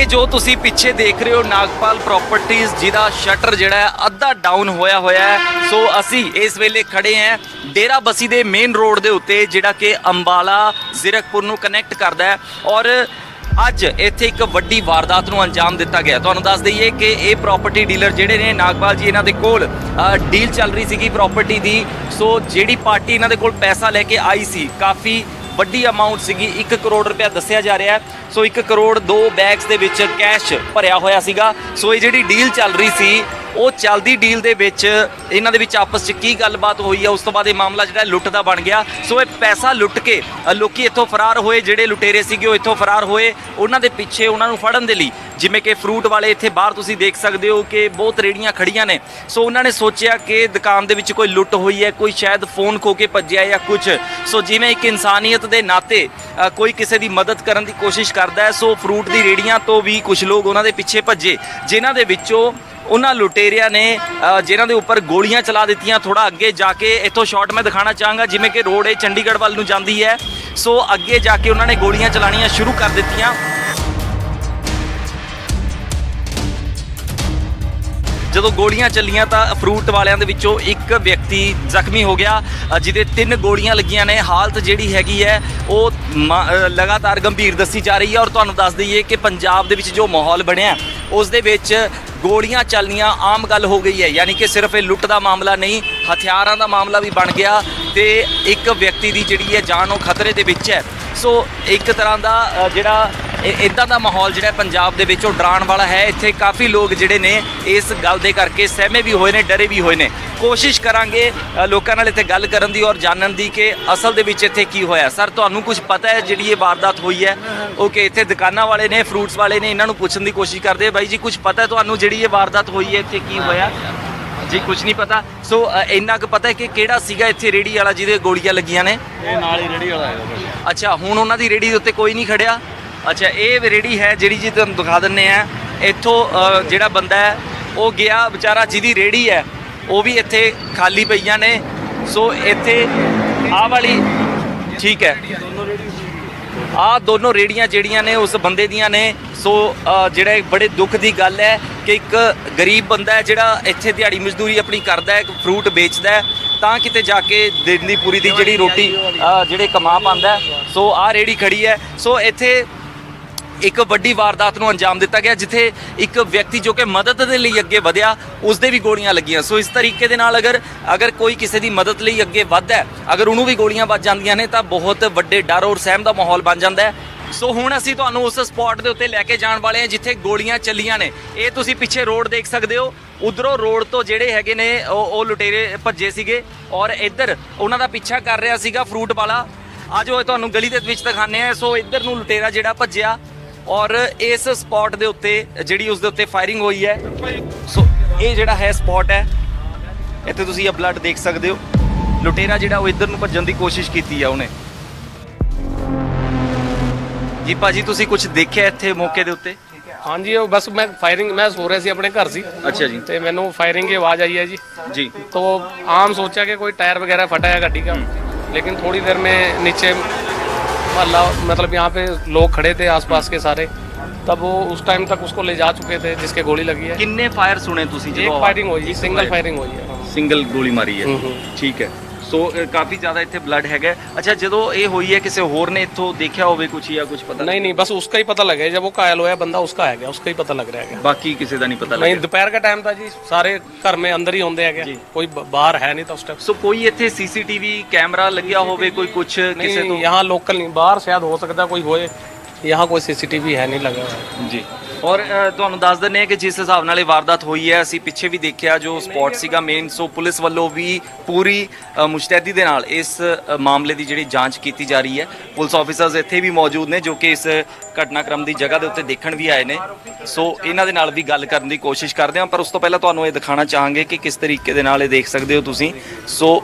ਇਹ ਜੋ ਤੁਸੀਂ ਪਿੱਛੇ ਦੇਖ ਰਹੇ ਹੋ ਨਾਗਪਾਲ ਪ੍ਰਾਪਰਟੀਜ਼ ਜਿਹਦਾ ਸ਼ਟਰ ਜਿਹੜਾ ਹੈ ਅੱਧਾ ਡਾਊਨ ਹੋਇਆ ਹੈ। ਸੋ ਅਸੀਂ ਇਸ ਵੇਲੇ ਖੜੇ ਹਾਂ ਡੇਰਾ ਬਸੀ ਦੇ ਮੇਨ ਰੋਡ ਦੇ ਉੱਤੇ ਜਿਹੜਾ ਕਿ ਅੰਬਾਲਾ ਜ਼ੀਰਕਪੁਰ ਨੂੰ ਕਨੈਕਟ ਕਰਦਾ ਹੈ ਔਰ ਅੱਜ ਇੱਥੇ ਇੱਕ ਵੱਡੀ ਵਾਰਦਾਤ ਨੂੰ ਅੰਜਾਮ ਦਿੱਤਾ ਗਿਆ। ਤੁਹਾਨੂੰ ਦੱਸ ਦਈਏ ਕਿ ਇਹ ਪ੍ਰਾਪਰਟੀ ਡੀਲਰ ਜਿਹੜੇ ਨੇ ਨਾਗਪਾਲ ਜੀ ਇਹਨਾਂ ਦੇ ਕੋਲ ਡੀਲ ਚੱਲ ਰਹੀ ਸੀਗੀ ਪ੍ਰਾਪਰਟੀ ਦੀ। ਸੋ ਜਿਹੜੀ ਪਾਰਟੀ ਇਹਨਾਂ ਦੇ ਕੋਲ ਪੈਸਾ ਲੈ ਕੇ ਆਈ ਸੀ ਕਾਫੀ ਵੱਡੀ ਅਮਾਉਂਟ ਸੀਗੀ 1 ਕਰੋੜ ਰੁਪਇਆ ਦੱਸਿਆ ਜਾ ਰਿਹਾ। ਸੋ 1 ਕਰੋੜ 2 ਬੈਗਸ ਦੇ ਵਿੱਚ ਕੈਸ਼ ਭਰਿਆ ਹੋਇਆ ਸੀਗਾ। ਸੋ ਇਹ ਜਿਹੜੀ ਡੀਲ ਚੱਲ ਰਹੀ ਸੀ ਉਹ ਚੱਲਦੀ ਡੀਲ ਦੇ ਵਿੱਚ ਇਹਨਾਂ ਦੇ ਵਿੱਚ ਆਪਸ 'ਚ ਕੀ ਗੱਲਬਾਤ ਹੋਈ ਹੈ ਉਸ ਤੋਂ ਬਾਅਦ ਇਹ ਮਾਮਲਾ ਜਿਹੜਾ ਲੁੱਟ ਦਾ ਬਣ ਗਿਆ। ਸੋ ਇਹ ਪੈਸਾ ਲੁੱਟ ਕੇ ਲੋਕੀ ਇੱਥੋਂ ਫਰਾਰ ਹੋਏ, ਜਿਹੜੇ ਲੁਟੇਰੇ ਸੀਗੇ ਉਹ ਇੱਥੋਂ ਫਰਾਰ ਹੋਏ। ਉਹਨਾਂ ਦੇ ਪਿੱਛੇ ਉਹਨਾਂ ਨੂੰ ਫੜਨ ਦੇ ਲਈ ਜਿਵੇਂ ਕਿ ਫਰੂਟ ਵਾਲੇ ਇੱਥੇ ਬਾਹਰ ਤੁਸੀਂ ਦੇਖ ਸਕਦੇ ਹੋ ਕਿ ਬਹੁਤ ਰੇੜੀਆਂ ਖੜੀਆਂ ਨੇ। ਸੋ ਉਹਨਾਂ ਨੇ ਸੋਚਿਆ ਕਿ ਦੁਕਾਨ ਦੇ ਵਿੱਚ ਕੋਈ ਲੁੱਟ ਹੋਈ ਹੈ, ਕੋਈ ਸ਼ਾਇਦ ਫੋਨ ਖੋ ਕੇ ਭੱਜਿਆ ਜਾਂ ਕੁਝ। ਸੋ ਜਿਵੇਂ ਇੱਕ ਇਨਸਾਨੀਅਤ ਦੇ ਨਾਤੇ ਕੋਈ ਕਿਸੇ ਦੀ ਮਦਦ ਕਰਨ ਦੀ ਕੋਸ਼ਿਸ਼ ਕਰਦਾ ਹੈ। ਸੋ ਫਰੂਟ ਦੀ ਰੇੜੀਆਂ ਤੋਂ ਵੀ ਕੁਝ ਲੋਕ ਉਹਨਾਂ ਦੇ ਪਿੱਛੇ ਭੱਜੇ, ਜਿਨ੍ਹਾਂ ਦੇ ਵਿੱਚੋਂ ਉਹਨਾਂ ਲੁਟੇਰਿਆਂ ਨੇ ਜਿਨ੍ਹਾਂ ਦੇ ਉੱਪਰ ਗੋਲੀਆਂ ਚਲਾ ਦਿੱਤੀਆਂ। ਥੋੜਾ ਅੱਗੇ ਜਾ ਕੇ ਇੱਥੋਂ ਸ਼ਾਟ ਮੈਂ ਦਿਖਾਣਾ ਚਾਹਾਂਗਾ, ਜਿਵੇਂ ਕਿ ਰੋਡ ਇਹ ਚੰਡੀਗੜ੍ਹ ਵੱਲ ਨੂੰ ਜਾਂਦੀ ਹੈ। ਸੋ ਅੱਗੇ ਜਾ ਕੇ ਉਹਨਾਂ ਨੇ ਗੋਲੀਆਂ ਚਲਾਣੀਆਂ ਸ਼ੁਰੂ ਕਰ ਦਿੱਤੀਆਂ। ਜਦੋਂ ਗੋਲੀਆਂ ਚੱਲੀਆਂ ਤਾਂ ਫਰੂਟ ਵਾਲਿਆਂ ਦੇ ਵਿੱਚੋਂ ਇੱਕ ਵਿਅਕਤੀ ਜ਼ਖਮੀ ਹੋ ਗਿਆ, ਜਿਹਦੇ 3 ਗੋਲੀਆਂ ਲੱਗੀਆਂ ਨੇ। ਹਾਲਤ ਜਿਹੜੀ ਹੈਗੀ ਹੈ ਉਹ ਲਗਾਤਾਰ ਗੰਭੀਰ ਦੱਸੀ ਜਾ ਰਹੀ ਹੈ। ਔਰ ਤੁਹਾਨੂੰ ਦੱਸ ਦਈਏ ਕਿ ਪੰਜਾਬ ਦੇ ਵਿੱਚ ਜੋ ਮਾਹੌਲ ਬਣਿਆ ਉਸ ਦੇ ਵਿੱਚ ਗੋਲੀਆਂ ਚੱਲਣੀਆਂ ਆਮ ਗੱਲ ਹੋ ਗਈ ਹੈ। ਯਾਨੀ ਕਿ ਸਿਰਫ ਇਹ ਲੁੱਟ ਦਾ ਮਾਮਲਾ ਨਹੀਂ, ਹਥਿਆਰਾਂ ਦਾ ਮਾਮਲਾ ਵੀ ਬਣ ਗਿਆ ਤੇ ਇੱਕ ਵਿਅਕਤੀ ਦੀ ਜਿਹੜੀ ਹੈ ਜਾਨ ਉਹ ਖਤਰੇ ਦੇ ਵਿੱਚ ਹੈ। ਸੋ ਇੱਕ ਤਰ੍ਹਾਂ ਦਾ ਜਿਹੜਾ ਇੱਦਾਂ ਦਾ ਮਾਹੌਲ ਜਿਹੜਾ ਪੰਜਾਬ ਦੇ ਵਿੱਚ ਉਹ ਡਰਾਉਣ ਵਾਲਾ ਹੈ। ਇੱਥੇ ਕਾਫੀ ਲੋਕ ਜਿਹੜੇ ਨੇ ਇਸ ਗੱਲ ਦੇ ਕਰਕੇ ਸਹਿਮੇ ਵੀ ਹੋਏ ਨੇ, ਡਰੇ ਵੀ ਹੋਏ ਨੇ। ਕੋਸ਼ਿਸ਼ ਕਰਾਂਗੇ ਲੋਕਾਂ ਨਾਲ ਇੱਥੇ ਗੱਲ ਕਰਨ ਦੀ ਔਰ ਜਾਣਨ ਦੀ ਕਿ ਅਸਲ ਦੇ ਵਿੱਚ ਇੱਥੇ ਕੀ ਹੋਇਆ। ਸਰ, ਤੁਹਾਨੂੰ ਕੁਝ ਪਤਾ ਹੈ ਜਿਹੜੀ ਇਹ ਵਾਰਦਾਤ ਹੋਈ ਹੈ? ਓਕੇ, ਇੱਥੇ ਦੁਕਾਨਾਂ ਵਾਲੇ ਨੇ, ਫਰੂਟਸ ਵਾਲੇ ਨੇ, ਇਹਨਾਂ ਨੂੰ ਪੁੱਛਣ ਦੀ ਕੋਸ਼ਿਸ਼ ਕਰਦੇ। ਬਾਈ ਜੀ, ਕੁਝ ਪਤਾ ਤੁਹਾਨੂੰ ਜਿਹੜੀ ਇਹ ਵਾਰਦਾਤ ਹੋਈ ਹੈ ਇੱਥੇ ਕੀ ਹੋਇਆ? ਜੀ ਕੁਝ ਨਹੀਂ ਪਤਾ। ਸੋ ਇੰਨਾ ਕੁ ਪਤਾ ਹੈ ਕਿ ਕਿਹੜਾ ਸੀਗਾ ਇੱਥੇ ਰੇੜੀ ਵਾਲਾ ਜਿਹਦੇ ਗੋਲੀਆਂ ਲੱਗੀਆਂ ਨੇ? ਇਹ ਨਾਲ ਹੀ ਰੇੜੀ ਵਾਲਾ ਹੈ। ਅੱਛਾ, ਹੁਣ ਉਹਨਾਂ ਦੀ ਰੇੜੀ ਦੇ ਉੱਤੇ ਕੋਈ ਨਹੀਂ ਖੜਿਆ? ਅੱਛਾ, ਇਹ ਰੇੜੀ ਹੈ ਜਿਹੜੀ ਜੀ ਤੁਹਾਨੂੰ ਦਿਖਾ ਦਿੰਦੇ ਆ। ਇੱਥੋਂ ਜਿਹੜਾ ਬੰਦਾ ਹੈ ਉਹ ਗਿਆ ਵਿਚਾਰਾ, ਜਿਹਦੀ ਰੇੜੀ ਹੈ ਉਹ ਵੀ ਇੱਥੇ ਖਾਲੀ ਪਈਆਂ ਨੇ। ਸੋ ਇੱਥੇ ਆਹ ਵਾਲੀ ਠੀਕ ਹੈ, ਆਹ ਦੋਨੋਂ ਰੇੜੀਆਂ ਜਿਹੜੀਆਂ ਨੇ ਉਸ ਬੰਦੇ ਦੀਆਂ ਨੇ। ਸੋ ਜਿਹੜਾ ਬੜੇ ਦੁੱਖ ਦੀ ਗੱਲ ਹੈ ਕਿ ਇੱਕ ਗਰੀਬ ਬੰਦਾ ਹੈ ਜਿਹੜਾ ਇੱਥੇ ਦਿਹਾੜੀ ਮਜ਼ਦੂਰੀ ਆਪਣੀ ਕਰਦਾ ਹੈ, ਫਰੂਟ ਵੇਚਦਾ ਹੈ, ਤਾਂ ਕਿਤੇ ਜਾ ਕੇ ਦਿਨ ਦੀ ਪੂਰੀ ਦੀ ਜਿਹੜੀ ਰੋਟੀ ਜਿਹੜੇ ਕਮਾ ਪਾਉਂਦਾ। ਸੋ ਆਹ ਰੇੜੀ ਖੜੀ ਹੈ। ਸੋ ਇੱਥੇ ਇੱਕ ਵੱਡੀ ਵਾਰਦਾਤ ਨੂੰ ਅੰਜਾਮ ਦਿੱਤਾ ਗਿਆ, ਜਿੱਥੇ ਇੱਕ ਵਿਅਕਤੀ ਜੋ ਕਿ ਮਦਦ ਦੇ ਲਈ ਅੱਗੇ ਵਧਿਆ ਉਸ ਦੇ ਵੀ ਗੋਲੀਆਂ ਲੱਗੀਆਂ। ਸੋ ਇਸ ਤਰੀਕੇ ਦੇ ਨਾਲ ਅਗਰ ਕੋਈ ਕਿਸੇ ਦੀ ਮਦਦ ਲਈ ਅੱਗੇ ਵੱਧਦਾ, ਅਗਰ ਉਹਨੂੰ ਵੀ ਗੋਲੀਆਂ ਵੱਜ ਜਾਂਦੀਆਂ ਨੇ ਤਾਂ ਬਹੁਤ ਵੱਡੇ ਡਰ ਔਰ ਸਹਿਮ ਦਾ ਮਾਹੌਲ ਬਣ ਜਾਂਦਾ ਹੈ। ਸੋ ਹੁਣ ਅਸੀਂ ਤੁਹਾਨੂੰ ਉਸ ਸਪੌਟ ਦੇ ਉੱਤੇ ਲੈ ਕੇ ਜਾਣ ਵਾਲੇ ਹਾਂ ਜਿੱਥੇ ਗੋਲੀਆਂ ਚੱਲੀਆਂ ਨੇ। ਇਹ ਤੁਸੀਂ ਪਿੱਛੇ ਰੋਡ ਦੇਖ ਸਕਦੇ ਹੋ। ਉਧਰੋਂ ਰੋਡ ਤੋਂ ਜਿਹੜੇ ਹੈਗੇ ਨੇ ਉਹ ਲੁਟੇਰੇ ਭੱਜੇ ਸੀਗੇ ਔਰ ਇੱਧਰ ਉਹਨਾਂ ਦਾ ਪਿੱਛਾ ਕਰ ਰਿਹਾ ਸੀਗਾ ਫਰੂਟ ਵਾਲਾ। ਅੱਜ ਉਹ ਤੁਹਾਨੂੰ ਗਲੀ ਦੇ ਵਿੱਚ ਦਿਖਾਉਂਦੇ ਆ। ਸੋ ਇੱਧਰ ਨੂੰ ਲੁਟੇਰਾ ਜਿਹੜਾ ਭੱਜਿਆ ਔਰ ਇਸ ਸਪੌਟ ਦੇ ਉੱਤੇ ਜਿਹੜੀ ਉਸ ਦੇ ਉੱਤੇ ਫਾਇਰਿੰਗ ਹੋਈ ਹੈ। ਸੋ ਇਹ ਜਿਹੜਾ ਹੈ ਸਪੌਟ ਹੈ, ਇੱਥੇ ਤੁਸੀਂ ਇਹ ਬਲੱਡ ਦੇਖ ਸਕਦੇ ਹੋ। ਲੁਟੇਰਾ ਜਿਹੜਾ ਉਹ ਇੱਧਰ ਨੂੰ ਭੱਜਣ ਦੀ ਕੋਸ਼ਿਸ਼ ਕੀਤੀ ਆ ਉਹਨੇ। ਜੀ ਭਾਜੀ, ਤੁਸੀਂ ਕੁਝ ਦੇਖਿਆ ਇੱਥੇ ਮੌਕੇ ਦੇ ਉੱਤੇ? ਹਾਂਜੀ, ਉਹ ਬਸ ਮੈਂ फायरिंग मैं सो रहा ਸੀ ਆਪਣੇ ਘਰ ਸੀ। अच्छा जी। ਤੇ ਮੈਨੂੰ फायरिंग की आवाज़ आई है जी। जी। तो आम सोचा कि कोई टायर वगैरह फटा है गाड़ी का, लेकिन थोड़ी देर में नीचे मतलब यहाँ पे लोग खड़े थे आसपास के सारे, तब वो उस टाइम तक उसको ले जा चुके थे जिसके गोली लगी है। किन्ने फायर सुने तुसी? एक फायरिंग हुई, सिंगल फायरिंग हुई है। सिंगल गोली मारी है। ठीक है। ਸੋ ਕਾਫੀ ਜ਼ਿਆਦਾ ਇੱਥੇ ਬਲੱਡ ਹੈਗਾ। ਅੱਛਾ, ਜਦੋਂ ਇਹ ਹੋਈ ਹੈ ਕਿਸੇ ਹੋਰ ਨੇ ਇੱਥੋਂ ਦੇਖਿਆ ਹੋਵੇ ਕੁਝ ਜਾਂ ਕੁਝ ਪਤਾ? नहीं, बस उसका ही पता लगा जब वो घायल होया बंदा, उसका है गया, उसका ही पता लग रहा है। ਬਾਕੀ ਕਿਸੇ ਦਾ ਨਹੀਂ ਪਤਾ नहीं, ਲੱਗਿਆ? दोपहर का टाइम था जी, सारे घर में अंदर ही होंगे है, कोई बाहर है नहीं था उस टाइम। ਸੋ ਕੋਈ ਇੱਥੇ ਸੀਸੀਟੀਵੀ ਕੈਮਰਾ ਲੱਗਿਆ ਹੋਵੇ, ਕੋਈ ਕੁਝ ਕਿਸੇ ਤੋਂ? यहाँ लोकल नहीं, बाहर शायद हो सकता कोई होए, यहाँ कोई सीसीटीवी है नहीं लगा हुआ। ਜੀ। ਔਰ ਤੁਹਾਨੂੰ ਦੱਸ ਦਿੰਦੇ ਹਾਂ ਕਿ ਜਿਸ ਹਿਸਾਬ ਨਾਲ ਇਹ ਵਾਰਦਾਤ ਹੋਈ ਹੈ, ਅਸੀਂ ਪਿੱਛੇ ਵੀ ਦੇਖਿਆ ਜੋ ਸਪੌਟ ਸੀਗਾ ਮੇਨ। ਸੋ ਪੁਲਿਸ ਵੱਲੋਂ ਵੀ ਪੂਰੀ ਮੁਸ਼ਤੈਦੀ ਦੇ ਨਾਲ ਇਸ ਮਾਮਲੇ ਦੀ ਜਿਹੜੀ ਜਾਂਚ ਕੀਤੀ ਜਾ ਰਹੀ ਹੈ। ਪੁਲਿਸ ਆਫੀਸਰਸ ਇੱਥੇ ਵੀ ਮੌਜੂਦ ਨੇ ਜੋ ਕਿ ਇਸ ਘਟਨਾਕ੍ਰਮ ਦੀ ਜਗ੍ਹਾ ਦੇ ਉੱਤੇ ਦੇਖਣ ਵੀ ਆਏ ਨੇ। ਸੋ ਇਹਨਾਂ ਦੇ ਨਾਲ ਵੀ ਗੱਲ ਕਰਨ ਦੀ ਕੋਸ਼ਿਸ਼ ਕਰਦੇ ਹਾਂ, ਪਰ ਉਸ ਤੋਂ ਪਹਿਲਾਂ ਤੁਹਾਨੂੰ ਇਹ ਦਿਖਾਉਣਾ ਚਾਹਾਂਗੇ ਕਿ ਕਿਸ ਤਰੀਕੇ ਦੇ ਨਾਲ ਇਹ ਦੇਖ ਸਕਦੇ ਹੋ ਤੁਸੀਂ। ਸੋ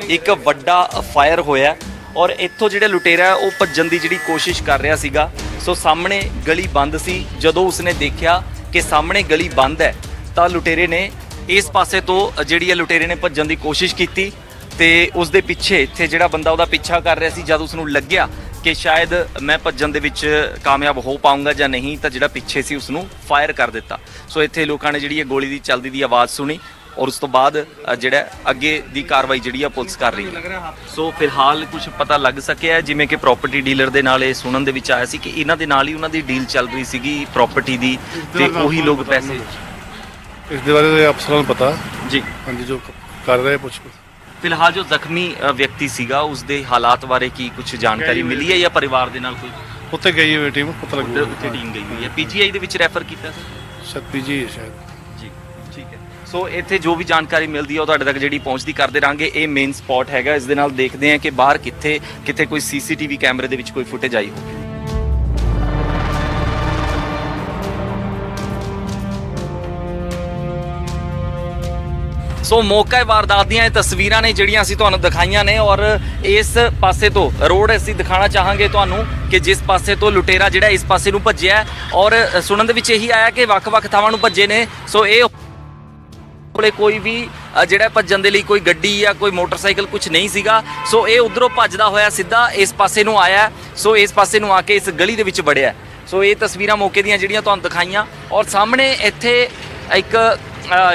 ਇੱਕ ਵੱਡਾ ਫਾਇਰ ਹੋਇਆ ਔਰ ਇੱਥੋਂ ਜਿਹੜੇ ਲੁਟੇਰਾ ਉਹ ਭੱਜਣ ਦੀ ਜਿਹੜੀ ਕੋਸ਼ਿਸ਼ ਕਰ ਰਿਹਾ ਸੀਗਾ। ਸੋ ਸਾਹਮਣੇ ਗਲੀ ਬੰਦ ਸੀ। ਜਦੋਂ ਉਸਨੇ ਦੇਖਿਆ ਕਿ ਸਾਹਮਣੇ ਗਲੀ ਬੰਦ ਹੈ ਤਾਂ ਲੁਟੇਰੇ ਨੇ ਇਸ ਪਾਸੇ ਤੋਂ ਜਿਹੜੀ ਹੈ ਲੁਟੇਰੇ ਨੇ ਭੱਜਣ ਦੀ ਕੋਸ਼ਿਸ਼ ਕੀਤੀ ਤੇ ਉਸ ਦੇ ਪਿੱਛੇ ਇੱਥੇ ਜਿਹੜਾ ਬੰਦਾ ਉਹਦਾ ਪਿੱਛਾ ਕਰ ਰਿਹਾ ਸੀ, ਜਦ ਉਸ ਨੂੰ ਲੱਗਿਆ ਕਿ ਸ਼ਾਇਦ ਮੈਂ ਭੱਜਣ ਦੇ ਵਿੱਚ ਕਾਮਯਾਬ ਹੋ ਪਾਉਂਗਾ ਜਾਂ ਨਹੀਂ, ਤਾਂ ਜਿਹੜਾ ਪਿੱਛੇ ਸੀ ਉਸ ਨੂੰ ਫਾਇਰ ਕਰ ਦਿੱਤਾ। ਸੋ ਇੱਥੇ ਲੋਕਾਂ ਨੇ ਜਿਹੜੀ ਇਹ ਗੋਲੀ ਦੀ ਚੱਲਦੀ ਦੀ ਆਵਾਜ਼ ਸੁਣੀ ਔਰ ਉਸ ਤੋਂ ਬਾਅਦ ਜਿਹੜਾ ਅੱਗੇ ਦੀ ਕਾਰਵਾਈ ਜਿਹੜੀ ਆ ਪੁਲਿਸ ਕਰ ਰਹੀ ਹੈ। ਸੋ ਫਿਲਹਾਲ ਕੁਝ ਪਤਾ ਲੱਗ ਸਕਿਆ, ਜਿਵੇਂ ਕਿ ਪ੍ਰਾਪਰਟੀ ਡੀਲਰ ਦੇ ਨਾਲ ਇਹ ਸੁਣਨ ਦੇ ਵਿੱਚ ਆਇਆ ਸੀ ਕਿ ਇਹਨਾਂ ਦੇ ਨਾਲ ਹੀ ਉਹਨਾਂ ਦੀ ਡੀਲ ਚੱਲ ਰਹੀ ਸੀਗੀ ਪ੍ਰਾਪਰਟੀ ਦੀ, ਤੇ ਉਹੀ ਲੋਕ ਪੈਸੇ ਇਸ ਦੇ ਬਾਰੇ ਅਫਸਰਾਂ ਨੂੰ ਪਤਾ ਜੀ। ਹਾਂਜੀ, ਜੋ ਕਰ ਰਹੇ ਪੁੱਛ। ਫਿਲਹਾਲ ਜੋ ਜ਼ਖਮੀ ਵਿਅਕਤੀ ਸੀਗਾ ਉਸ ਦੇ ਹਾਲਾਤ ਬਾਰੇ ਕੀ ਕੁਝ ਜਾਣਕਾਰੀ ਮਿਲੀ ਹੈ ਜਾਂ ਪਰਿਵਾਰ ਦੇ ਨਾਲ ਕੋਈ ਉੱਥੇ ਗਈ ਹੋਈ ਟੀਮ, ਪਤਾ ਲੱਗੂ। ਉੱਥੇ ਟੀਮ ਗਈ ਹੋਈ ਹੈ, ਪੀਜੀਆਈ ਦੇ ਵਿੱਚ ਰੈਫਰ ਕੀਤਾ ਸਰ ਸ਼ਾਇਦ ਪੀਜੀ ਸ਼ਾਇਦ। ਜੀ ਠੀਕ ਹੈ। ਸੋ ਇੱਥੇ ਜੋ ਵੀ ਜਾਣਕਾਰੀ ਮਿਲਦੀ ਹੈ ਉਹ ਤੁਹਾਡੇ ਤੱਕ ਜਿਹੜੀ ਪਹੁੰਚਦੀ ਕਰਦੇ ਰਾਂਗੇ। ਇਹ ਮੇਨ ਸਪੌਟ ਹੈਗਾ, ਇਸ ਦੇ ਨਾਲ ਦੇਖਦੇ ਹਾਂ ਕਿ ਬਾਹਰ ਕਿੱਥੇ ਕੋਈ ਸੀਸੀਟੀਵੀ ਕੈਮਰੇ ਦੇ ਵਿੱਚ ਕੋਈ ਫੁਟੇਜ ਆਈ ਹੋਵੇ। ਸੋ ਮੌਕਾ ਵਾਰਦਾਤ ਦੀਆਂ ਇਹ ਤਸਵੀਰਾਂ ਨੇ ਜਿਹੜੀਆਂ ਅਸੀਂ ਤੁਹਾਨੂੰ ਦਿਖਾਈਆਂ ਨੇ, ਔਰ ਇਸ ਪਾਸੇ ਤੋਂ ਰੋਡ ਅਸੀਂ ਦਿਖਾਣਾ ਚਾਹਾਂਗੇ ਤੁਹਾਨੂੰ ਕਿ ਜਿਸ ਪਾਸੇ ਤੋਂ ਲੁਟੇਰਾ ਜਿਹੜਾ ਇਸ ਪਾਸੇ ਨੂੰ ਭੱਜਿਆ, ਔਰ ਸੁਣਨ ਦੇ ਵਿੱਚ ਇਹੀ ਆਇਆ ਕਿ ਵੱਖ-ਵੱਖ ਥਾਵਾਂ ਨੂੰ ਭੱਜੇ ਨੇ। ਸੋ ਇਹ ਕੋਲੇ ਕੋਈ ਵੀ ਜਿਹੜਾ ਭੱਜਣ ਦੇ ਲਈ ਕੋਈ ਗੱਡੀ ਜਾਂ ਕੋਈ ਮੋਟਰਸਾਈਕਲ ਕੁਝ ਨਹੀਂ ਸੀਗਾ। ਸੋ ਇਹ ਉਧਰੋਂ ਭੱਜਦਾ ਹੋਇਆ ਸਿੱਧਾ ਇਸ ਪਾਸੇ ਨੂੰ ਆਇਆ। ਸੋ ਇਸ ਪਾਸੇ ਨੂੰ ਆ ਕੇ ਇਸ ਗਲੀ ਦੇ ਵਿੱਚ ਵੜਿਆ। ਸੋ ਇਹ ਤਸਵੀਰਾਂ ਮੌਕੇ ਦੀਆਂ ਜਿਹੜੀਆਂ ਤੁਹਾਨੂੰ ਦਿਖਾਈਆਂ, ਔਰ ਸਾਹਮਣੇ ਇੱਥੇ ਇੱਕ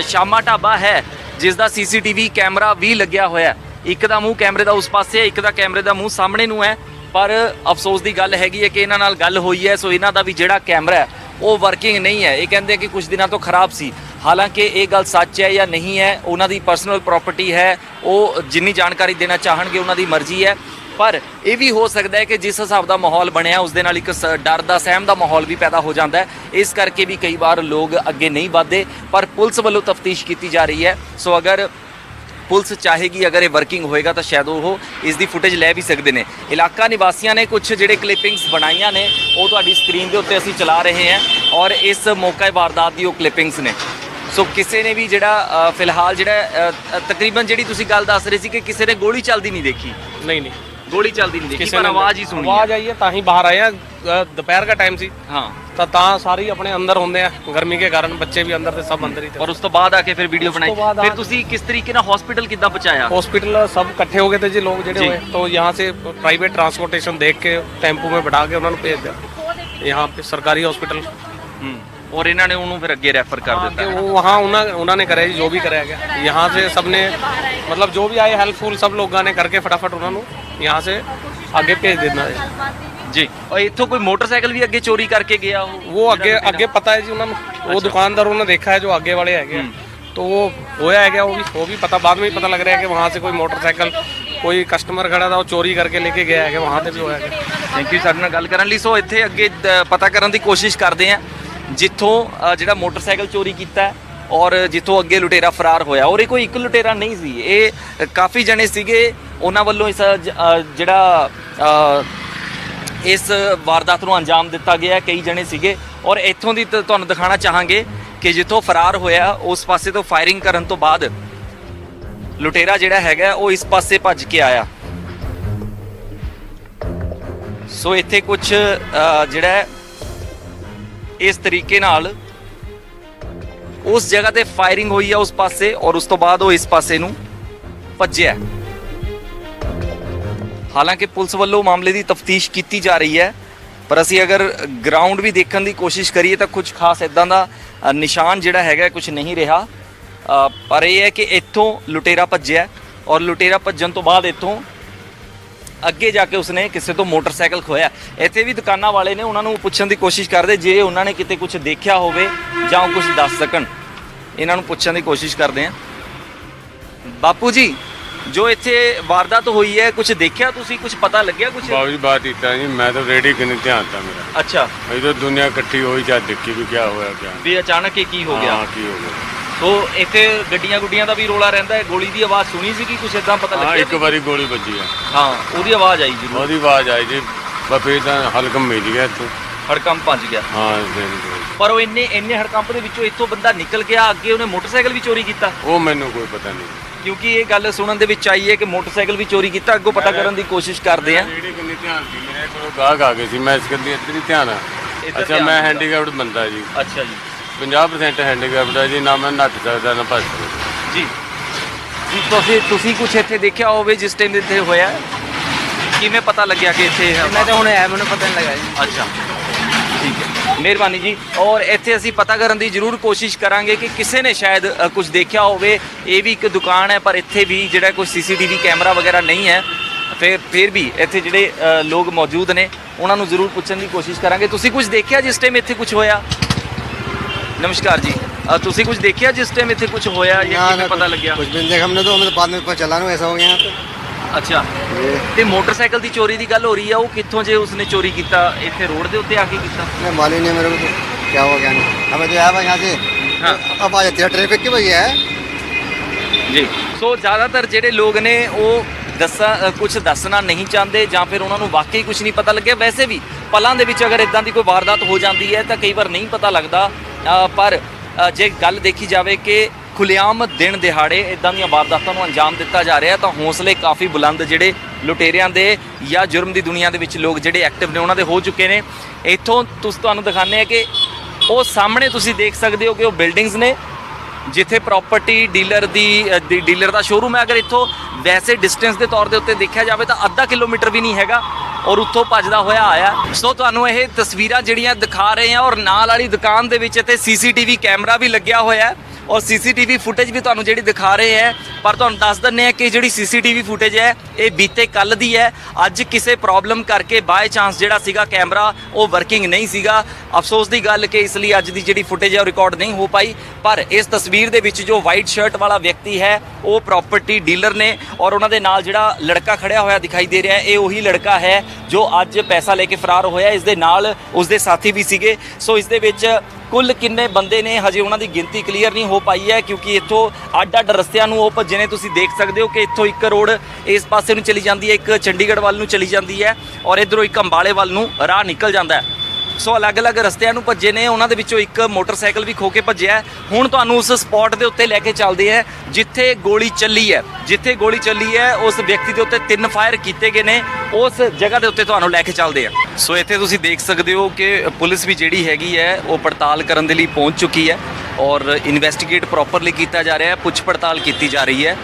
ਸ਼ਾਮਾ ਢਾਬਾ ਹੈ ਜਿਸ ਦਾ ਸੀਸੀਟੀਵੀ ਕੈਮਰਾ ਵੀ ਲੱਗਿਆ ਹੋਇਆ। ਇੱਕ ਦਾ ਮੂੰਹ ਕੈਮਰੇ ਦਾ ਉਸ ਪਾਸੇ ਹੈ, ਇੱਕ ਦਾ ਕੈਮਰੇ ਦਾ ਮੂੰਹ ਸਾਹਮਣੇ ਨੂੰ ਹੈ। ਪਰ ਅਫਸੋਸ ਦੀ ਗੱਲ ਹੈਗੀ ਹੈ ਕਿ ਇਹਨਾਂ ਨਾਲ ਗੱਲ ਹੋਈ ਹੈ, ਸੋ ਇਹਨਾਂ ਦਾ ਵੀ ਜਿਹੜਾ ਕੈਮਰਾ ਹੈ ਉਹ ਵਰਕਿੰਗ ਨਹੀਂ ਹੈ। ਇਹ ਕਹਿੰਦੇ ਕਿ ਕੁਝ ਦਿਨਾਂ ਤੋਂ ਖਰਾਬ ਸੀ। ਹਾਲਾਂਕਿ ਇਹ ਗੱਲ ਸੱਚ ਹੈ ਜਾਂ ਨਹੀਂ ਹੈ, ਉਹਨਾਂ ਦੀ ਪਰਸਨਲ ਪ੍ਰਾਪਰਟੀ ਹੈ, ਉਹ ਜਿੰਨੀ ਜਾਣਕਾਰੀ ਦੇਣਾ ਚਾਹਣਗੇ ਉਹਨਾਂ ਦੀ ਮਰਜ਼ੀ ਹੈ। ਪਰ ਇਹ ਵੀ ਹੋ ਸਕਦਾ ਹੈ ਕਿ ਜਿਸ ਹਿਸਾਬ ਦਾ ਮਾਹੌਲ ਬਣਿਆ ਉਸ ਦੇ ਨਾਲ ਇੱਕ ਡਰ ਦਾ ਸਹਿਮ ਦਾ ਮਾਹੌਲ ਵੀ ਪੈਦਾ ਹੋ ਜਾਂਦਾ ਹੈ। ਇਸ ਕਰਕੇ ਵੀ ਕਈ ਵਾਰ ਲੋਕ ਅੱਗੇ ਨਹੀਂ ਵਧਦੇ, ਪਰ ਪੁਲਿਸ ਵੱਲੋਂ ਤਫਤੀਸ਼ ਕੀਤੀ ਜਾ ਰਹੀ ਹੈ। ਸੋ ਅਗਰ ਪੁਲਿਸ ਚਾਹੇਗੀ, ਅਗਰ ਇਹ ਵਰਕਿੰਗ ਹੋਏਗਾ ਤਾਂ ਸ਼ਾਇਦ ਉਹ ਇਸ ਦੀ ਫੁਟੇਜ ਲੈ ਵੀ ਸਕਦੇ ਨੇ। ਇਲਾਕਾ ਨਿਵਾਸੀਆਂ ਨੇ ਕੁਝ ਜਿਹੜੇ ਕਲਿੱਪਿੰਗਸ ਬਣਾਈਆਂ ਨੇ ਉਹ ਤੁਹਾਡੀ ਸਕਰੀਨ ਦੇ ਉੱਤੇ ਅਸੀਂ ਚਲਾ ਰਹੇ ਹਾਂ, ਔਰ ਇਸ ਮੌਕੇ ਵਾਰਦਾਤ ਦੀ ਉਹ ਕਲਿੱਪਿੰਗਸ ਨੇ। ਸੋ ਕਿਸੇ ਨੇ ਵੀ ਜਿਹੜਾ ਫਿਲਹਾਲ ਜਿਹੜਾ ਤਕਰੀਬਨ ਜਿਹੜੀ ਤੁਸੀਂ ਗੱਲ ਦੱਸ ਰਹੇ ਸੀ ਕਿ ਕਿਸੇ ਨੇ ਗੋਲੀ ਚੱਲਦੀ ਨਹੀਂ ਦੇਖੀ। नहीं ਗੋਲੀ ਚੱਲਦੀ ਨਹੀਂ ਦੇਖੀ, ਪਰ ਆਵਾਜ਼ ਹੀ ਸੁਣੀ। आवाज आई है ताही बाहर आए हैं। दोपहर का टाइम सी ਹਾਂ, ਤਾਂ ਸਾਰੇ ਆਪਣੇ ਅੰਦਰ ਹੁੰਦੇ ਆ ਗਰਮੀ ਦੇ ਕਾਰਨ, ਬੱਚੇ ਵੀ ਅੰਦਰ ਤੇ ਸਭ ਅੰਦਰ ਹੀ ਔਰ ਉਸ ਤੋਂ ਬਾਅਦ ਆ ਕੇ ਫਿਰ ਵੀਡੀਓ ਬਣਾਈ। ਤੋਂ ਬਾਅਦ ਫਿਰ ਆ- ਤੁਸੀਂ ਕਿਸ ਤਰੀਕੇ ਨਾਲ ਹਸਪੀਟਲ ਕਿੱਦਾਂ ਪਹੁੰਚਾਇਆ? हॉस्पिटल सब इकट्ठे हो गए थे जी लोग जी। जेडे हुए, तो यहाँ से प्राइवेट ट्रांसपोर्टेशन देख के टेम्पो में बैठा के उन्होंने भेज दिया यहाँ पे सरकारी हॉस्पिटल। ਔਰ ਇਹਨਾਂ ਨੇ ਉਹਨੂੰ ਫਿਰ ਅੱਗੇ ਰੈਫਰ ਕਰ कि ਦਿੱਤਾ। वो वहाँ उन्होंने करे जी, जो भी कराया गया यहाँ से सबने, मतलब जो भी आए हेल्पफुल सब लोगों ने करके फटाफट उन्होंने यहाँ से आगे भेज देना है ਜੀ। ਔਰ ਇੱਥੋਂ ਕੋਈ ਮੋਟਰਸਾਈਕਲ ਵੀ ਅੱਗੇ ਚੋਰੀ ਕਰਕੇ ਗਿਆ वो आगे पता है जी उन्होंने, वो दुकानदारों ने देखा है जो आगे वाले है, तो वो होया है वो भी पता, बाद में ही पता लग रहा है कि वहाँ से कोई मोटरसाइकिल कोई कस्टमर खड़ा था वो चोरी करके लेके गया है, वहाँ से भी होया है। ਥੈਂਕ ਯੂ ਸਾਡੇ ਨਾਲ ਗੱਲ ਕਰਨ ਲਈ। ਸੋ ਇੱਥੇ ਅੱਗੇ ਪਤਾ ਕਰਨ ਦੀ ਕੋਸ਼ਿਸ਼ ਕਰਦੇ ਆ ਜਿੱਥੋਂ ਜਿਹੜਾ ਮੋਟਰਸਾਈਕਲ ਚੋਰੀ ਕੀਤਾ ਔਰ ਜਿੱਥੋਂ ਅੱਗੇ ਲੁਟੇਰਾ ਫਰਾਰ ਹੋਇਆ। ਔਰ ਇਹ ਕੋਈ ਇੱਕ ਲੁਟੇਰਾ ਨਹੀਂ ਸੀ, ਇਹ ਕਾਫੀ ਜਣੇ ਸੀਗੇ। ਉਹਨਾਂ ਵੱਲੋਂ ਇਸ ਜਿਹੜਾ ਇਸ ਵਾਰਦਾਤ ਨੂੰ ਅੰਜਾਮ ਦਿੱਤਾ ਗਿਆ, ਕਈ ਜਣੇ ਸੀਗੇ। ਔਰ ਇੱਥੋਂ ਦੀ ਤੁਹਾਨੂੰ ਦਿਖਾਣਾ ਚਾਹਾਂਗੇ ਕਿ ਜਿੱਥੋਂ ਫਰਾਰ ਹੋਇਆ ਉਸ ਪਾਸੇ ਤੋਂ ਫਾਇਰਿੰਗ ਕਰਨ ਤੋਂ ਬਾਅਦ ਲੁਟੇਰਾ ਜਿਹੜਾ ਹੈਗਾ ਉਹ ਇਸ ਪਾਸੇ ਭੱਜ ਕੇ ਆਇਆ। ਸੋ ਇੱਥੇ ਕੁਝ ਜਿਹੜਾ ਇਸ ਤਰੀਕੇ ਨਾਲ ਉਸ ਜਗ੍ਹਾ ਤੇ ਫਾਇਰਿੰਗ ਹੋਈ ਆ ਉਸ ਪਾਸੇ, ਔਰ ਉਸ ਤੋਂ ਬਾਅਦ ਉਹ ਇਸ ਪਾਸੇ ਨੂੰ ਭੱਜਿਆ। ਹਾਲਾਂਕਿ ਪੁਲਿਸ ਵੱਲੋਂ ਮਾਮਲੇ ਦੀ ਤਫਤੀਸ਼ ਕੀਤੀ ਜਾ ਰਹੀ ਹੈ, ਪਰ ਅਸੀਂ ਅਗਰ ਗਰਾਊਂਡ ਵੀ ਦੇਖਣ ਦੀ ਕੋਸ਼ਿਸ਼ ਕਰੀਏ ਤਾਂ ਕੁਝ ਖਾਸ ਇਦਾਂ ਦਾ ਨਿਸ਼ਾਨ ਜਿਹੜਾ ਹੈਗਾ ਕੁਝ ਨਹੀਂ ਰਿਹਾ। ਪਰ ਇਹ ਹੈ ਕਿ ਇੱਥੋਂ ਲੁਟੇਰਾ ਭੱਜਿਆ, ਔਰ ਲੁਟੇਰਾ ਭੱਜਣ ਤੋਂ ਬਾਅਦ ਇੱਥੋਂ ਅੱਗੇ ਜਾ ਕੇ ਉਸਨੇ ਕਿਸੇ ਤੋਂ ਮੋਟਰਸਾਈਕਲ ਖੋਇਆ। ਇੱਥੇ ਵੀ ਦੁਕਾਨਾਂ ਵਾਲੇ ਨੇ, ਉਹਨਾਂ ਨੂੰ ਪੁੱਛਣ ਦੀ ਕੋਸ਼ਿਸ਼ ਕਰਦੇ ਜੇ ਉਹਨਾਂ ਨੇ ਕਿਤੇ ਕੁਝ ਦੇਖਿਆ ਹੋਵੇ ਜਾਂ ਉਹ ਕੁਝ ਦੱਸ ਸਕਣ। ਇਹਨਾਂ ਨੂੰ ਪੁੱਛਣ ਦੀ ਕੋਸ਼ਿਸ਼ ਕਰਦੇ ਆ। ਬਾਪੂ ਜੀ, ਜੋ ਇੱਥੇ ਵਾਰਦਾਤ ਹੋਈ ਹੈ, ਕੁਝ ਦੇਖਿਆ ਤੁਸੀਂ? ਕੁਝ ਪਤਾ ਲੱਗਿਆ ਕੁਝ? बाबू जी बात इतना जी, मैं तो रेडी करने ध्यान था मेरा। ਅੱਛਾ, अभी तो दुनिया इकट्ठी हो ही जा, देखी भी क्या होया क्या ਵੀ ਅਚਾਨਕ ਇਹ ਕੀ ਹੋ ਗਿਆ? हाँ, की हो गया। ਸੋ ਇੱਥੇ ਗੱਡੀਆਂ ਗੁੱਡੀਆਂ ਦਾ ਵੀ ਰੋਲਾ ਰਹਿੰਦਾ ਹੈ। ਗੋਲੀ ਦੀ ਆਵਾਜ਼ ਸੁਣੀ ਸੀ ਕਿ ਕੁਝ ਇਦਾਂ ਪਤਾ हाँ, ਲੱਗਿਆ? एक बारी गोली बजी है, ਹਾਂ, ਉਹਦੀ ਆਵਾਜ਼ ਆਈ ਜ਼ਰੂਰ। ओदी आवाज आई जी, बफे तो हलकम मिल गया इतों। ਹੜਕੰਪ ਭੱਜ ਗਿਆ। हाँ, जरूर। ਪਰ ਉਹ ਇੰਨੇ ਹੜਕੰਪ ਦੇ ਵਿੱਚੋਂ ਇੱਥੋਂ ਬੰਦਾ ਨਿਕਲ ਗਿਆ, ਅੱਗੇ ਉਹਨੇ ਮੋਟਰਸਾਈਕਲ ਵੀ ਚੋਰੀ ਕੀਤਾ। वो मैनू कोई पता नहीं। ਕਿਉਂਕਿ ਇਹ ਗੱਲ ਸੁਣਨ ਦੇ ਵਿੱਚ ਆਈ ਹੈ ਕਿ ਮੋਟਰਸਾਈਕਲ ਵੀ ਚੋਰੀ ਕੀਤਾ। ਅੱਗੋਂ ਪਤਾ ਕਰਨ ਦੀ ਕੋਸ਼ਿਸ਼ ਕਰਦੇ ਆ। रेडी करने ध्यान थी मेरे को, गाहक आ गए सी, मैं इस करनी इतनी ध्यान है। इधर अच्छा, ध्यान मैं दिया। हैंडीकैप्ड बंदा जी, ਅੱਛਾ ਜੀ 50% हैंडीकैप्ड है जी, ना मैं नੱਠ सकदा ना भੱਜ सकਦਾ। ਜੀ। ਤੁਸੀਂ ਕੁਝ ਇੱਥੇ ਦੇਖਿਆ ਹੋਵੇ ਜਿਸ ਟਾਈਮ ਇੱਥੇ ਹੋਇਆ? ਕਿਵੇਂ ਪਤਾ ਲੱਗਿਆ ਕਿ ਇੱਥੇ ਹੈ? मैं तो हुणे आया, मैंने पता नहीं लगा जी। ਅੱਛਾ ਠੀਕ ਹੈ, ਮਿਹਰਬਾਨੀ ਜੀ। ਔਰ ਇੱਥੇ ਅਸੀਂ ਪਤਾ ਕਰਨ ਦੀ ਜ਼ਰੂਰ ਕੋਸ਼ਿਸ਼ ਕਰਾਂਗੇ ਕਿ ਕਿਸੇ ਨੇ ਸ਼ਾਇਦ ਕੁਝ ਦੇਖਿਆ ਹੋਵੇ। ਇਹ ਵੀ ਇੱਕ ਦੁਕਾਨ ਹੈ ਪਰ ਇੱਥੇ ਵੀ ਜਿਹੜਾ ਕੋਈ ਸੀਸੀਟੀਵੀ ਕੈਮਰਾ ਵਗੈਰਾ ਨਹੀਂ ਹੈ। ਫਿਰ ਵੀ ਇੱਥੇ ਜਿਹੜੇ ਲੋਕ ਮੌਜੂਦ ਨੇ ਉਹਨਾਂ ਨੂੰ ਜ਼ਰੂਰ ਪੁੱਛਣ ਦੀ ਕੋਸ਼ਿਸ਼ ਕਰਾਂਗੇ। ਤੁਸੀਂ ਕੁਝ ਦੇਖਿਆ ਜਿਸ ਟਾਈਮ ਇੱਥੇ ਕੁਝ ਹੋਇਆ? ਨਮਸਕਾਰ ਜੀ, ਤੁਸੀਂ ਕੁਝ ਦੇਖਿਆ ਜਿਸ ਟਾਈਮ ਇੱਥੇ ਕੁਝ ਹੋਇਆ ਜਾਂ ਕਿਵੇਂ ਪਤਾ ਲੱਗਿਆ? कुछ भी नहीं देखा हमने तो, हमें तो बाद में पता चला ना ऐसा हो गया यहाँ ਅੱਛਾ, ਤੇ ਮੋਟਰਸਾਈਕਲ ਦੀ ਚੋਰੀ ਦੀ ਗੱਲ ਹੋ ਰਹੀ ਆ, ਉਹ ਕਿੱਥੋਂ ਜੇ ਉਸਨੇ ਚੋਰੀ ਕੀਤਾ? ਇੱਥੇ ਰੋਡ ਦੇ ਉੱਤੇ ਆ ਕੇ ਕੀਤਾ? पे मालूम नहीं है मेरे को तो क्या हुआ क्या नहीं। हमें तो आया भाई यहाँ से, हाँ। अब आ जाती है ट्रैफिक की वजह है। ਜੀ ਸੋ ਜ਼ਿਆਦਾਤਰ ਜਿਹੜੇ ਲੋਕ ਨੇ ਉਹ ਕੁਝ ਦੱਸਣਾ ਨਹੀਂ ਚਾਹੁੰਦੇ ਜਾਂ ਫਿਰ ਉਹਨਾਂ ਨੂੰ ਵਾਕਈ ਕੁਝ ਨਹੀਂ ਪਤਾ ਲੱਗਿਆ। ਵੈਸੇ ਵੀ ਪਲਾਂ ਦੇ ਵਿੱਚ ਅਗਰ ਇਦਾਂ ਦੀ ਕੋਈ ਵਾਰਦਾਤ ਹੋ ਜਾਂਦੀ ਹੈ ਤਾਂ ਕਈ ਵਾਰ ਨਹੀਂ ਪਤਾ ਲੱਗਦਾ। ਪਰ ਜੇ ਗੱਲ ਦੇਖੀ ਜਾਵੇ ਕਿ ਖੁੱਲ੍ਹੇਆਮ ਦਿਨ ਦਿਹਾੜੇ ਇਦਾਂ ਦੀਆਂ ਵਾਰਦਾਤਾਂ ਨੂੰ ਅੰਜਾਮ ਦਿੱਤਾ ਜਾ ਰਿਹਾ ਤਾਂ ਹੌਸਲੇ ਕਾਫੀ ਬੁਲੰਦ ਜਿਹੜੇ ਲੁਟੇਰਿਆਂ ਦੇ ਜਾਂ ਜੁਰਮ ਦੀ ਦੁਨੀਆ ਦੇ ਵਿੱਚ ਲੋਕ ਜਿਹੜੇ ਐਕਟਿਵ ਨੇ ਉਹਨਾਂ ਦੇ ਹੋ ਚੁੱਕੇ ਨੇ। ਇੱਥੋਂ ਤੁਹਾਨੂੰ ਦਿਖਾਉਂਦੇ ਆ ਕਿ ਉਹ ਸਾਹਮਣੇ ਤੁਸੀਂ ਦੇਖ ਸਕਦੇ ਹੋ ਕਿ ਉਹ ਬਿਲਡਿੰਗਸ ਨੇ ਜਿੱਥੇ ਪ੍ਰਾਪਰਟੀ ਡੀਲਰ ਡੀਲਰ ਦਾ ਸ਼ੋਰੂਮ ਹੈ। ਅਗਰ ਇੱਥੋਂ ਵੈਸੇ ਡਿਸਟੈਂਸ ਦੇ ਤੌਰ ਦੇ ਉੱਤੇ ਦੇਖਿਆ ਜਾਵੇ ਤਾਂ ਅੱਧਾ ਕਿਲੋਮੀਟਰ ਵੀ ਨਹੀਂ ਹੈਗਾ ਔਰ ਉੱਥੋਂ ਭੱਜਦਾ ਹੋਇਆ ਆਇਆ। ਸੋ ਤੁਹਾਨੂੰ ਇਹ ਤਸਵੀਰਾਂ ਜਿਹੜੀਆਂ ਦਿਖਾ ਰਹੇ ਹਾਂ ਔਰ ਨਾਲ ਵਾਲੀ ਦੁਕਾਨ ਦੇ ਵਿੱਚ ਇੱਥੇ ਸੀਸੀਟੀਵੀ ਕੈਮਰਾ ਵੀ ਲੱਗਿਆ ਹੋਇਆ ਹੈ ਔਰ ਸੀਸੀਟੀਵੀ ਫੁਟੇਜ ਵੀ ਤੁਹਾਨੂੰ ਜਿਹੜੀ ਦਿਖਾ ਰਹੇ ਹੈ। ਪਰ ਤੁਹਾਨੂੰ ਦੱਸ ਦਿੰਦੇ ਆ ਕਿ ਜਿਹੜੀ ਸੀਸੀਟੀਵੀ ਫੁਟੇਜ ਹੈ ਇਹ ਬੀਤੇ ਕੱਲ ਦੀ ਹੈ। ਅੱਜ ਕਿਸੇ ਪ੍ਰੋਬਲਮ ਕਰਕੇ ਬਾਏ ਚਾਂਸ ਜਿਹੜਾ ਸੀਗਾ ਕੈਮਰਾ ਉਹ ਵਰਕਿੰਗ ਨਹੀਂ ਸੀਗਾ। ਅਫਸੋਸ ਦੀ ਗੱਲ ਕਿ ਇਸ ਲਈ ਅੱਜ ਦੀ ਜਿਹੜੀ ਫੁਟੇਜ ਹੈ ਉਹ ਰਿਕਾਰਡ ਨਹੀਂ ਹੋ ਪਾਈ। ਪਰ ਇਸ ਤਸਵੀਰ ਦੇ ਵਿੱਚ ਜੋ ਵਾਈਟ ਸ਼ਰਟ ਵਾਲਾ ਵਿਅਕਤੀ ਹੈ ਉਹ ਪ੍ਰਾਪਰਟੀ ਡੀਲਰ ਨੇ ਔਰ ਉਹਨਾਂ ਦੇ ਨਾਲ ਜਿਹੜਾ ਲੜਕਾ ਖੜਿਆ ਹੋਇਆ ਦਿਖਾਈ ਦੇ ਰਿਹਾ ਹੈ ਇਹ ਉਹੀ ਲੜਕਾ ਹੈ ਜੋ ਅੱਜ ਪੈਸਾ ਲੈ ਕੇ ਫਰਾਰ ਹੋਇਆ। ਇਸ ਦੇ ਨਾਲ ਉਸਦੇ ਸਾਥੀ ਵੀ ਸੀਗੇ। ਸੋ ਇਸ ਦੇ ਵਿੱਚ ਕੁੱਲ ਕਿੰਨੇ ਬੰਦੇ ਨੇ ਹਜੇ ਉਹਨਾਂ ਦੀ ਗਿਣਤੀ ਕਲੀਅਰ ਨਹੀਂ ਹੋ ਪਾਈ ਹੈ ਕਿਉਂਕਿ ਇੱਥੋਂ ਅੱਡ-ਅੱਡ ਰਸਤਿਆਂ ਨੂੰ ਉਹ ਭੱਜੇ ਨੇ। ਤੁਸੀਂ ਦੇਖ ਸਕਦੇ ਹੋ ਕਿ ਇੱਥੋਂ ਇੱਕ ਰੋਡ ਇਸ ਪਾਸੇ ਨੂੰ ਚਲੀ ਜਾਂਦੀ ਹੈ, ਇੱਕ ਚੰਡੀਗੜ੍ਹ ਵੱਲ ਨੂੰ ਚਲੀ ਜਾਂਦੀ ਹੈ ਔਰ ਇੱਧਰੋਂ ਇੱਕ ਅੰਬਾਲੇ ਵੱਲ ਨੂੰ ਰਾਹ ਨਿਕਲ ਜਾਂਦਾ ਹੈ। ਸੋ ਅਲੱਗ-ਅਲੱਗ ਰਸਤਿਆਂ ਨੂੰ ਭੱਜੇ ਨੇ। ਉਹਨਾਂ ਦੇ ਵਿੱਚੋਂ ਇੱਕ ਮੋਟਰਸਾਈਕਲ ਵੀ ਖੋ ਕੇ ਭੱਜਿਆ। ਹੁਣ ਤੁਹਾਨੂੰ ਉਸ ਸਪੌਟ ਦੇ ਉੱਤੇ ਲੈ ਕੇ ਚੱਲਦੇ ਆ ਜਿੱਥੇ ਗੋਲੀ ਚੱਲੀ ਹੈ। ਜਿੱਥੇ ਗੋਲੀ ਚੱਲੀ ਹੈ ਉਸ ਵਿਅਕਤੀ ਦੇ ਉੱਤੇ 3 ਫਾਇਰ ਕੀਤੇ ਗਏ ਨੇ। ਉਸ ਜਗ੍ਹਾ ਦੇ ਉੱਤੇ ਤੁਹਾਨੂੰ ਲੈ ਕੇ ਚੱਲਦੇ ਆ। ਸੋ ਇੱਥੇ ਤੁਸੀਂ ਦੇਖ ਸਕਦੇ ਹੋ ਕਿ ਪੁਲਿਸ ਵੀ ਜਿਹੜੀ ਹੈਗੀ ਹੈ ਉਹ ਪੜਤਾਲ ਕਰਨ ਦੇ ਲਈ ਪਹੁੰਚ ਚੁੱਕੀ ਹੈ ਔਰ ਇਨਵੈਸਟੀਗੇਟ ਪ੍ਰੋਪਰਲੀ ਕੀਤਾ ਜਾ ਰਿਹਾ ਹੈ। ਪੁੱਛ ਪੜਤਾਲ ਕੀਤੀ ਜਾ ਰਹੀ ਹੈ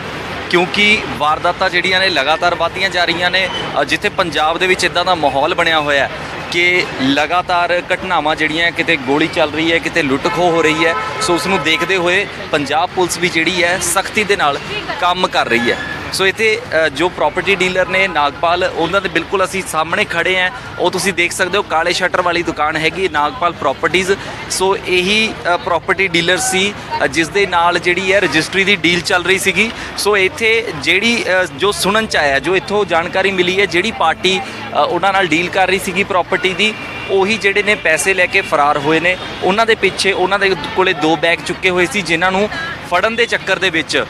ਕਿਉਂਕਿ ਵਾਰਦਾਤਾਂ ਜਿਹੜੀਆਂ ਨੇ ਲਗਾਤਾਰ ਵਧਦੀਆਂ ਜਾ ਰਹੀਆਂ ਨੇ। ਜਿੱਥੇ ਪੰਜਾਬ ਦੇ ਵਿੱਚ ਇਦਾਂ ਦਾ ਮਾਹੌਲ ਬਣਿਆ ਹੋਇਆ ਹੈ ਕਿ ਲਗਾਤਾਰ ਘਟਨਾਵਾਂ ਜਿਹੜੀਆਂ ਕਿਤੇ ਗੋਲੀ ਚੱਲ ਰਹੀ ਹੈ, ਕਿਤੇ ਲੁੱਟ ਖੋਹ ਹੋ ਰਹੀ ਹੈ। ਸੋ ਉਸ ਨੂੰ ਦੇਖਦੇ ਹੋਏ ਪੰਜਾਬ ਪੁਲਿਸ ਵੀ ਜਿਹੜੀ ਹੈ ਸਖਤੀ ਦੇ ਨਾਲ ਕੰਮ ਕਰ ਰਹੀ ਹੈ। ਸੋ ਇੱਥੇ ਜੋ ਪ੍ਰਾਪਰਟੀ ਡੀਲਰ ਨੇ ਨਾਗਪਾਲ, ਉਹਨਾਂ ਦੇ ਬਿਲਕੁਲ ਅਸੀਂ ਸਾਹਮਣੇ ਖੜੇ ਹਾਂ। ਉਹ ਤੁਸੀਂ ਦੇਖ ਸਕਦੇ ਹੋ ਕਾਲੇ ਸ਼ਟਰ ਵਾਲੀ ਦੁਕਾਨ ਹੈਗੀ ਨਾਗਪਾਲ ਪ੍ਰਾਪਰਟੀਜ਼। ਸੋ ਇਹੀ ਪ੍ਰਾਪਰਟੀ ਡੀਲਰ ਸੀ ਜਿਸ ਦੇ ਨਾਲ ਜਿਹੜੀ ਹੈ ਰਜਿਸਟਰੀ ਦੀ ਡੀਲ ਚੱਲ ਰਹੀ ਸੀਗੀ। ਸੋ ਇੱਥੇ ਜਿਹੜੀ ਜੋ ਸੁਣਨ ਚ ਆਇਆ, ਜੋ ਇੱਥੋਂ ਜਾਣਕਾਰੀ ਮਿਲੀ ਹੈ, ਜਿਹੜੀ ਪਾਰਟੀ ਉਹਨਾਂ ਨਾਲ ਡੀਲ ਕਰ ਰਹੀ ਸੀਗੀ ਪ੍ਰਾਪਰਟੀ ਦੀ ਉਹੀ ਜਿਹੜੇ ਨੇ ਪੈਸੇ ਲੈ ਕੇ ਫਰਾਰ ਹੋਏ ਨੇ। ਉਹਨਾਂ ਦੇ ਪਿੱਛੇ ਉਹਨਾਂ ਦੇ ਕੋਲੇ 2 ਬੈਗ ਚੁੱਕੇ ਹੋਏ ਸੀ ਜਿਨ੍ਹਾਂ ਨੂੰ ਫੜਨ ਦੇ ਚੱਕਰ ਦੇ ਵਿੱਚ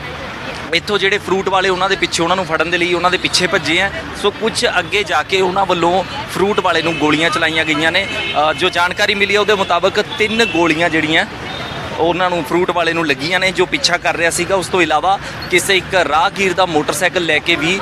ਇੱਥੋਂ ਜਿਹੜੇ ਫਰੂਟ ਵਾਲੇ ਉਹਨਾਂ ਦੇ ਪਿੱਛੇ ਉਹਨਾਂ ਨੂੰ ਫੜਨ ਦੇ ਲਈ ਉਹਨਾਂ ਦੇ ਪਿੱਛੇ ਭੱਜੇ ਆ। ਸੋ ਕੁਝ ਅੱਗੇ ਜਾ ਕੇ ਉਹਨਾਂ ਵੱਲੋਂ ਫਰੂਟ ਵਾਲੇ ਨੂੰ ਗੋਲੀਆਂ ਚਲਾਈਆਂ ਗਈਆਂ ਨੇ। ਜੋ ਜਾਣਕਾਰੀ ਮਿਲੀ ਹੈ ਉਹਦੇ ਮੁਤਾਬਕ 3 ਗੋਲੀਆਂ ਜਿਹੜੀਆਂ ਉਹਨਾਂ ਨੂੰ ਫਰੂਟ ਵਾਲੇ ਨੂੰ ਲੱਗੀਆਂ ਨੇ ਜੋ ਪਿੱਛਾ ਕਰ ਰਿਹਾ ਸੀਗਾ। ਉਸ ਤੋਂ ਇਲਾਵਾ ਕਿਸੇ ਇੱਕ ਰਾਹਗੀਰ ਦਾ ਮੋਟਰਸਾਈਕਲ ਲੈ ਕੇ ਵੀ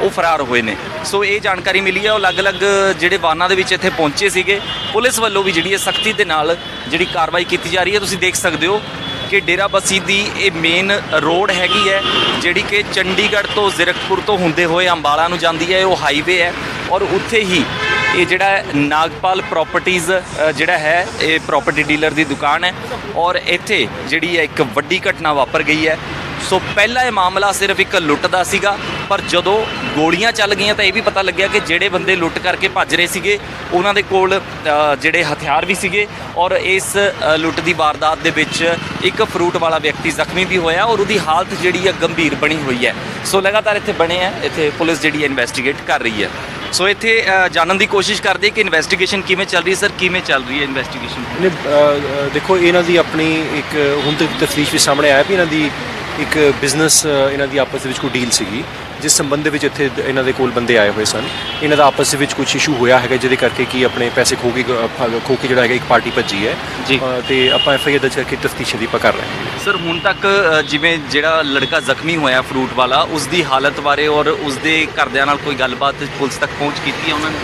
ਉਹ ਫਰਾਰ ਹੋਏ ਨੇ। ਸੋ ਇਹ ਜਾਣਕਾਰੀ ਮਿਲੀ ਹੈ। ਉਹ ਅਲੱਗ-ਅਲੱਗ ਜਿਹੜੇ ਵਾਹਨਾਂ ਦੇ ਵਿੱਚ ਇੱਥੇ ਪਹੁੰਚੇ ਸੀਗੇ। ਪੁਲਿਸ ਵੱਲੋਂ ਵੀ ਜਿਹੜੀ ਹੈ ਸਖਤੀ ਦੇ ਨਾਲ ਜਿਹੜੀ ਕਾਰਵਾਈ ਕੀਤੀ ਜਾ ਰਹੀ ਹੈ। ਤੁਸੀਂ ਦੇਖ ਸਕਦੇ ਹੋ ਕਿ ਡੇਰਾਬੱਸੀ ਦੀ ਇਹ ਮੇਨ ਰੋਡ ਹੈਗੀ ਹੈ ਜਿਹੜੀ ਕਿ ਚੰਡੀਗੜ੍ਹ ਤੋਂ ਜ਼ੀਰਕਪੁਰ ਤੋਂ ਹੁੰਦੇ ਹੋਏ ਅੰਬਾਲਾ ਨੂੰ ਜਾਂਦੀ ਹੈ। ਉਹ ਹਾਈਵੇ ਹੈ ਔਰ ਉੱਥੇ ਹੀ ਇਹ ਜਿਹੜਾ ਨਾਗਪਾਲ ਪ੍ਰਾਪਰਟੀਜ਼ ਜਿਹੜਾ ਹੈ ਇਹ ਪ੍ਰਾਪਰਟੀ ਡੀਲਰ ਦੀ ਦੁਕਾਨ ਹੈ ਔਰ ਇੱਥੇ ਜਿਹੜੀ ਹੈ ਇੱਕ ਵੱਡੀ ਘਟਨਾ ਵਾਪਰ ਗਈ ਹੈ। ਸੋ ਪਹਿਲਾ ਇਹ ਮਾਮਲਾ ਸਿਰਫ ਇੱਕ ਲੁੱਟ ਦਾ ਸੀਗਾ ਪਰ ਜਦੋਂ ਗੋਲੀਆਂ ਚੱਲ ਗਈਆਂ ਤਾਂ ਇਹ ਵੀ ਪਤਾ ਲੱਗਿਆ ਕਿ ਜਿਹੜੇ ਬੰਦੇ ਲੁੱਟ ਕਰਕੇ ਭੱਜ ਰਹੇ ਸੀਗੇ ਉਹਨਾਂ ਦੇ ਕੋਲ ਜਿਹੜੇ ਹਥਿਆਰ ਵੀ ਸੀਗੇ ਔਰ ਇਸ ਲੁੱਟ ਦੀ ਵਾਰਦਾਤ ਦੇ ਵਿੱਚ ਇੱਕ ਫਰੂਟ ਵਾਲਾ ਵਿਅਕਤੀ ਜ਼ਖਮੀ ਵੀ ਹੋਇਆ ਔਰ ਉਹਦੀ ਹਾਲਤ ਜਿਹੜੀ ਹੈ ਗੰਭੀਰ ਬਣੀ ਹੋਈ ਹੈ। ਸੋ ਲਗਾਤਾਰ ਇੱਥੇ ਬਣੇ ਆ, ਇੱਥੇ ਪੁਲਿਸ ਜਿਹੜੀ ਹੈ ਇਨਵੈਸਟੀਗੇਟ ਕਰ ਰਹੀ ਹੈ। ਸੋ ਇੱਥੇ ਜਾਣਨ ਦੀ ਕੋਸ਼ਿਸ਼ ਕਰਦੇ ਕਿ ਇਨਵੈਸਟੀਗੇਸ਼ਨ ਕਿਵੇਂ ਚੱਲ ਰਹੀ ਹੈ। ਸਰ ਕਿਵੇਂ ਚੱਲ ਰਹੀ ਹੈ ਇਨਵੈਸਟੀਗੇਸ਼ਨ? ਦੇਖੋ ਇਹਨਾਂ ਦੀ ਆਪਣੀ ਇੱਕ ਹੁਣ ਤੱਕ ਤਫਤੀਸ਼ ਵੀ ਸਾਹਮਣੇ ਆਇਆ ਵੀ ਇਹਨਾਂ ਦੀ ਇੱਕ ਬਿਜ਼ਨਸ ਇਹਨਾਂ ਦੀ ਆਪਸ ਦੇ ਵਿੱਚ ਕੋਈ ਡੀਲ ਸੀਗੀ ਜਿਸ ਸੰਬੰਧ ਦੇ ਵਿੱਚ ਇੱਥੇ ਇਹਨਾਂ ਦੇ ਕੋਲ ਬੰਦੇ ਆਏ ਹੋਏ ਸਨ। ਇਹਨਾਂ ਦਾ ਆਪਸ ਦੇ ਵਿੱਚ ਕੁਝ ਇਸ਼ੂ ਹੋਇਆ ਹੈਗਾ ਜਿਹਦੇ ਕਰਕੇ ਕਿ ਆਪਣੇ ਪੈਸੇ ਖੋ ਕੇ ਜਿਹੜਾ ਹੈਗਾ ਇੱਕ ਪਾਰਟੀ ਭੱਜੀ ਹੈ ਜੀ। ਤੇ ਆਪਾਂ FIR ਦਰਜ ਕਰਕੇ ਤਫਤੀਸ਼ ਦੀ ਆਪਾਂ ਕਰ ਰਹੇ ਹਾਂ। ਸਰ ਹੁਣ ਤੱਕ ਜਿਵੇਂ ਜਿਹੜਾ ਲੜਕਾ ਜ਼ਖਮੀ ਹੋਇਆ ਫਰੂਟ ਵਾਲਾ ਉਸ ਦੀ ਹਾਲਤ ਬਾਰੇ ਔਰ ਉਸ ਦੇ ਘਰਦਿਆਂ ਨਾਲ ਕੋਈ ਗੱਲਬਾਤ ਪੁਲਿਸ ਤੱਕ ਪਹੁੰਚ ਕੀਤੀ ਹੈ ਉਹਨਾਂ ਨੇ?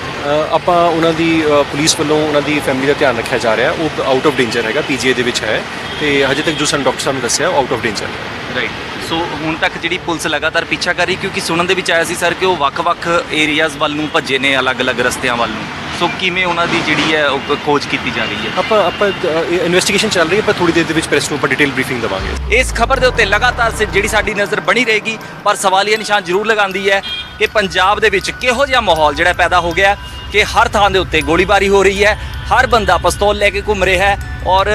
ਆਪਾਂ ਉਹਨਾਂ ਦੀ ਪੁਲਿਸ ਵੱਲੋਂ ਉਹਨਾਂ ਦੀ ਫੈਮਿਲੀ ਦਾ ਧਿਆਨ ਰੱਖਿਆ ਜਾ ਰਿਹਾ। ਉਹ ਆਊਟ ਆਫ ਡੇਂਜਰ ਹੈਗਾ, PGI ਦੇ ਵਿੱਚ ਹੈ ਤੇ ਹਜੇ ਤੱਕ ਜੋ ਸਾਨੂੰ ਡਾਕਟਰ ਸਾਹਿਬ ਨੇ ਦੱਸਿਆ ਆਊਟ ਆਫ ਡੇਂਜਰ। ਰਾਈਟ। ਸੋ ਹੁਣ ਤੱਕ ਜਿਹੜੀ ਪੁਲਿਸ ਲਗਾਤਾਰ ਪਿੱਛਾ ਕਰ ਰਹੀ, ਕਿਉਂਕਿ ਸੁਣਨ ਦੇ ਵਿੱਚ ਆਇਆ ਸੀ ਸਰ ਕਿ ਉਹ ਵੱਖ-ਵੱਖ ਏਰੀਆਜ਼ ਵੱਲ ਨੂੰ ਭੱਜੇ ਨੇ, ਅਲੱਗ-ਅਲੱਗ ਰਸਤਿਆਂ ਵੱਲ ਨੂੰ। ਸੋ ਕਿਵੇਂ ਉਹਨਾਂ ਦੀ ਜਿਹੜੀ ਹੈ ਉਹ ਖੋਜ ਕੀਤੀ ਜਾ ਰਹੀ ਹੈ? ਆਪਾਂ ਇਨਵੈਸਟੀਗੇਸ਼ਨ ਚੱਲ ਰਹੀ ਹੈ, ਪਰ ਥੋੜੀ ਦੇਰ ਦੇ ਵਿੱਚ ਪ੍ਰੈਸ ਨੂੰ ਆਪਾਂ ਡਿਟੇਲ ਬਰੀਫਿੰਗ ਦੇਵਾਂਗੇ। ਇਸ ਖਬਰ ਦੇ ਉੱਤੇ ਲਗਾਤਾਰ ਜਿਹੜੀ ਸਾਡੀ ਨਜ਼ਰ ਬਣੀ ਰਹੇਗੀ, ਪਰ ਸਵਾਲੀਆ ਨਿਸ਼ਾਨ ਜ਼ਰੂਰ ਲਗਾਉਂਦੀ ਹੈ ਕਿ ਪੰਜਾਬ ਦੇ ਵਿੱਚ ਕਿਹੋ ਜਿਹਾ ਮਾਹੌਲ ਜਿਹੜਾ ਪੈਦਾ ਹੋ ਗਿਆ ਕਿ ਹਰ ਥਾਂ ਦੇ ਉੱਤੇ ਗੋਲੀਬਾਰੀ ਹੋ ਰਹੀ ਹੈ, ਹਰ ਬੰਦਾ ਪਿਸਤੌਲ ਲੈ ਕੇ ਘੁੰਮ ਰਿਹਾ ਹੈ ਔਰ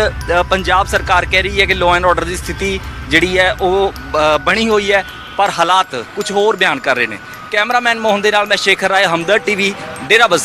ਪੰਜਾਬ ਸਰਕਾਰ ਕਹਿ ਰਹੀ ਹੈ ਕਿ ਲਾਅ ਐਂਡ ਆਰਡਰ ਦੀ ਸਥਿਤੀ ਜਿਹੜੀ ਹੈ ਉਹ ਬਣੀ ਹੋਈ ਹੈ, ਪਰ ਹਾਲਾਤ ਕੁਝ ਹੋਰ ਬਿਆਨ ਕਰ ਰਹੇ ਨੇ। ਕੈਮਰਾਮੈਨ ਮੋਹਨ ਦੇ ਨਾਲ ਮੈਂ ਸ਼ੇਖਰ ਰਾਏ, ਹਮਦਰਦ ਟੀਵੀ, ਡੇਰਾਬੱਸੀ।